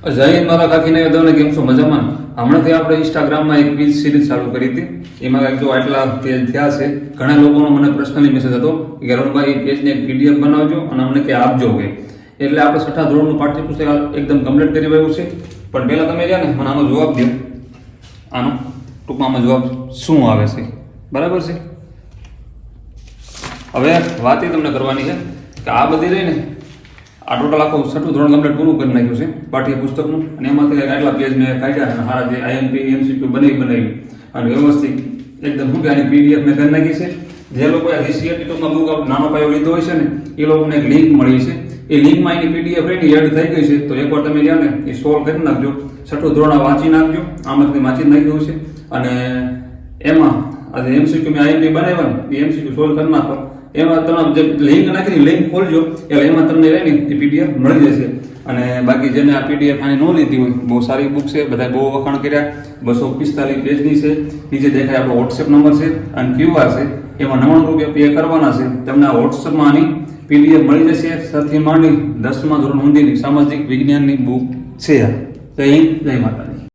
જય મારા કાકીને તમને કેમ છો? મજામાં? હમણાંથી આપણે ઇન્સ્ટાગ્રામમાં એક ક્વિઝ સિરીઝ ચાલુ કરી હતી. એમાં કંઈક જો આટલા પેજ થયા છે. ઘણા લોકોનો મને પર્સનલી મેસેજ હતો કે અરુણભાઈ પેજને એક PDF બનાવજો અને અમને કે આપજો કે. એટલે આપણે 6ઠા ધોરણનું પાઠ્યપુસ્તક એકદમ કમ્પ્લીટ કરી રહ્યું છે. પણ પહેલા તમે રહ્યા ને મને આનો જવાબ દો. આનો ટૂંકમાં આમાં જવાબ શું આવે છે? બરાબર છે. હવે વાત એ તમને કરવાની છે કે આ બધી રહી ને આ ટોટલ આખું 6ઠું ધોરણ કમ્પ્લીટ પૂરું કરી નાખ્યું છે પાઠ્યપુસ્તકનું, અને એમાંથી આટલા પેજ મેં કાઢ્યા અને સારા જે IMP MCQ બનાવી અને વ્યવસ્થિત એકદમ શું કે આની PDF મેં કરી નાખી છે. જે લોકોએ આ CET ટૂંકમાં બુક નાનો પાયો લીધો હોય છે ને એ લોકોને એક લિંક મળી છે. એ લિંકમાં એની PDF રેડી એડ થઈ ગઈ છે. તો એકવાર તમે રહ્યા ને એ સોલ્વ કરી નાખજો. 6ઠું ધોરણ વાંચી નાખજો. આમાંથી વાંચી નાખ્યું છે અને એમાં આ જે MCQ મેં IMP બનાવ્યા ને એ MCQ સોલ્વ કરી નાખો. એમાં તમે જે લિંક નાખી લિંક ખોલજો એટલે એમાં તમને રહે ને એ PDF મળી જશે. અને બાકી જેને આ PDF આને ન લીધી હોય, બહુ સારી બુક છે, બધા બહુ વખાણ કર્યા. 245 પેજની છે. નીચે દેખાય આપણો WhatsApp નંબર છે અને QR છે. એમાં 99 રૂપિયા પે કરવાના છે. તમને આ WhatsAppમાં આની PDF મળી જશે. સૌથી માંડી 10મા ધોરણ સુધીની સામાજિક વિજ્ઞાનની બુક છે. જય હિન્દ, જય માતા.